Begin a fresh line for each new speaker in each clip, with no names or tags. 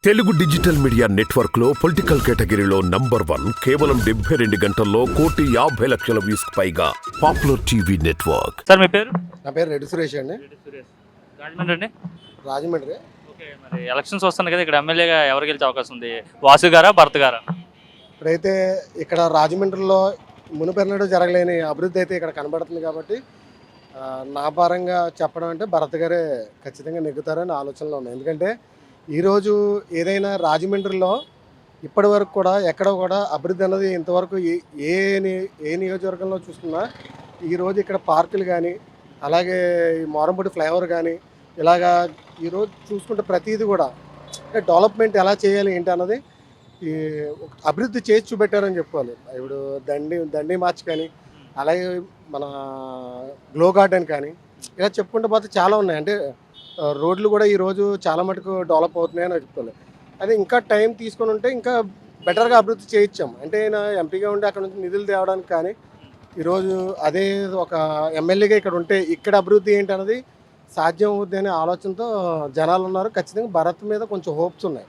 Telugu digital media network లో political కేటగిరీలో number 1 కేవలం 72 గంటల్లో 1,50,00,000 వ్యూస్ పైగా పాపులర్ టీవీ నెట్వర్క్.
సార్ మీ పేరు?
నా పేరు రెడ్డి సురేష్ అండి.
రాజమండ్రి అండి.
రాజమండ్రి.
ఓకే, మరి ఎలక్షన్స్ వస్తున్నాయి కదా, ఇక్కడ ఎమ్మెల్యేగా ఎవరు గెలిచే అవకాశం ఉంది? వాసు గారా, భరత్ గారా?
ఇప్పుడైతే ఇక్కడ రాజమండ్రిలో మునుపెన్నడూ జరగలేని అభివృద్ధి అయితే ఇక్కడ కనబడుతుంది కాబట్టి నా పరంగా చెప్పడం అంటే భరత్ గారే ఖచ్చితంగా నెగ్గుతారని ఆలోచనలో ఉన్నాయి. ఎందుకంటే ఈరోజు ఏదైనా రాజమండ్రిలో ఇప్పటి వరకు కూడా ఎక్కడ కూడా అభివృద్ధి అన్నది ఇంతవరకు ఏ నియోజకవర్గంలో చూసుకున్నా ఈరోజు ఇక్కడ పార్కులు కానీ అలాగే మోరంపూడి ఫ్లైఓవర్ కానీ ఇలాగా ఈరోజు చూసుకుంటే ప్రతిదీ కూడా అంటే డెవలప్మెంట్ ఎలా చేయాలి ఏంటి అన్నది ఈ అభివృద్ధి చేసి చూపెట్టారని చెప్పుకోవాలి. ఇప్పుడు దండి మార్చ్ కానీ అలాగే మన గ్లో గార్డెన్ కానీ ఇలా చెప్పుకుంటూ పోతే చాలా ఉన్నాయి. అంటే రోడ్లు కూడా ఈరోజు చాలా మటుకు డెవలప్ అవుతున్నాయని చెప్పుకోవాలి. అదే ఇంకా టైం తీసుకొని ఉంటే ఇంకా బెటర్గా అభివృద్ధి చేయించాం. అంటే నా ఎంపీగా ఉండి అక్కడ నుంచి నిధులు తేవడానికి కానీ ఈరోజు అదే ఒక ఎమ్మెల్యేగా ఇక్కడ ఉంటే ఇక్కడ అభివృద్ధి ఏంటి అన్నది సాధ్యం అవుద్ది అనే ఆలోచనతో జనాలు ఉన్నారు. ఖచ్చితంగా భరత్ మీద కొంచెం హోప్స్ ఉన్నాయి.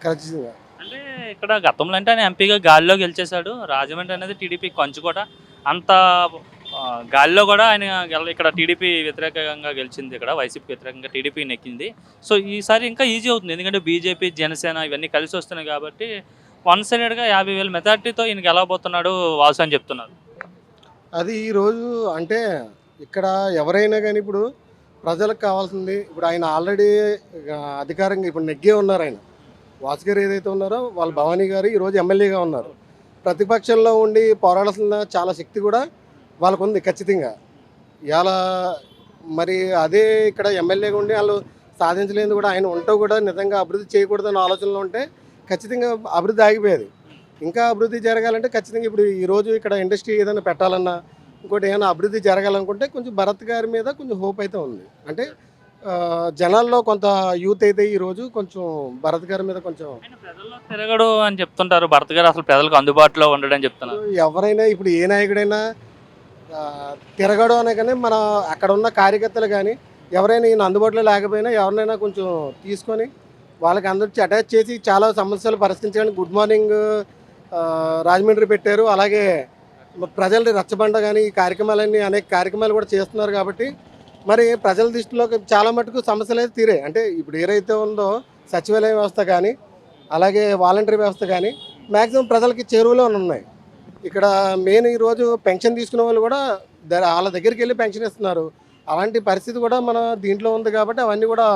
ఖచ్చితంగా
అంటే ఇక్కడ గతంలో అంటే ఆయన ఎంపీగా గాలిలో గెలిచేశాడు. రాజమండ్రి అనేది టీడీపీ కంచు కూడా అంత గాలిలో కూడా ఆయన ఇక్కడ టీడీపీ వ్యతిరేకంగా గెలిచింది, ఇక్కడ వైసీపీ వ్యతిరేకంగా టీడీపీ నెక్కింది. సో ఈసారి ఇంకా ఈజీ అవుతుంది, ఎందుకంటే బీజేపీ జనసేన ఇవన్నీ కలిసి వస్తున్నాయి కాబట్టి 1 సైడెడ్గా 50,000 మెజార్టీతో ఈయన గెలవబోతున్నాడు వాసు అని చెప్తున్నారు.
అది ఈరోజు అంటే ఇక్కడ ఎవరైనా కానీ ఇప్పుడు ప్రజలకు కావాల్సింది ఇప్పుడు ఆయన ఆల్రెడీ అధికారంగా ఇప్పుడు నెగ్గే ఉన్నారు. ఆయన వాసు గారు ఏదైతే ఉన్నారో వాళ్ళ భవానీ గారు ఈరోజు ఎమ్మెల్యేగా ఉన్నారు. ప్రతిపక్షంలో ఉండి పోరాడాల్సిన చాలా శక్తి కూడా వాళ్ళకు ఉంది ఖచ్చితంగా. ఇలా మరి అదే ఇక్కడ ఎమ్మెల్యేగా ఉండి వాళ్ళు సాధించలేదు కూడా ఆయన ఉంటూ కూడా నిజంగా అభివృద్ధి చేయకూడదన్న ఆలోచనలో ఉంటే ఖచ్చితంగా అభివృద్ధి ఆగిపోయేది. ఇంకా అభివృద్ధి జరగాలంటే ఖచ్చితంగా ఇప్పుడు ఈరోజు ఇక్కడ ఇండస్ట్రీ ఏదైనా పెట్టాలన్నా ఇంకోటి ఏమైనా అభివృద్ధి జరగాలనుకుంటే కొంచెం భరత్ గారి మీద కొంచెం హోప్ అయితే ఉంది. అంటే జనాల్లో కొంత యూత్ అయితే ఈరోజు కొంచెం భరత్ గారి మీద కొంచెం
ప్రజల్లో తిరగడు అని చెప్తుంటారు. భరత్ గారు అసలు ప్రజలకు అందుబాటులో ఉండడని చెప్తున్నారు.
ఎవరైనా ఇప్పుడు ఏ నాయకుడైనా తిరగడం అనే కానీ మన అక్కడ ఉన్న కార్యకర్తలు కానీ ఎవరైనా ఈయన అందుబాటులో లేకపోయినా ఎవరినైనా కొంచెం తీసుకొని వాళ్ళకి అందరికి అటాచ్ చేసి చాలా సమస్యలు పరిష్కరించడానికి గుడ్ మార్నింగ్ రాజమండ్రి పెట్టారు. అలాగే ప్రజలు రచ్చబండ కానీ ఈ కార్యక్రమాలన్నీ అనేక కార్యక్రమాలు కూడా చేస్తున్నారు. కాబట్టి మరి ప్రజల దృష్టిలోకి చాలా మటుకు సమస్యలు అయితే తీరాయి. అంటే ఇప్పుడు ఏదైతే ఉందో సచివాలయ వ్యవస్థ కానీ అలాగే వాలంటరీ వ్యవస్థ కానీ మ్యాక్సిమం ప్రజలకి చేరువలో ఉన్నాయి. ఇక్కడ మెయిన్ ఈరోజు పెన్షన్ తీసుకునే వాళ్ళు కూడా వాళ్ళ దగ్గరికి వెళ్ళి పెన్షన్ ఇస్తున్నారు. అలాంటి పరిస్థితి కూడా మన దీంట్లో ఉంది. కాబట్టి అవన్నీ కూడా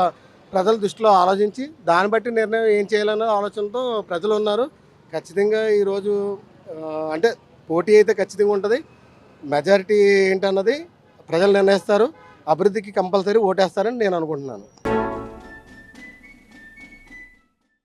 ప్రజల దృష్టిలో ఆలోచించి దాన్ని బట్టి నిర్ణయం ఏం చేయాలన్న ఆలోచనతో ప్రజలు ఉన్నారు. ఖచ్చితంగా ఈరోజు అంటే పోటీ అయితే ఖచ్చితంగా ఉంటుంది. మెజారిటీ ఏంటన్నది ప్రజలు నిర్ణయిస్తారు. అభివృద్ధికి కంపల్సరీ ఓటేస్తారని నేను అనుకుంటున్నాను.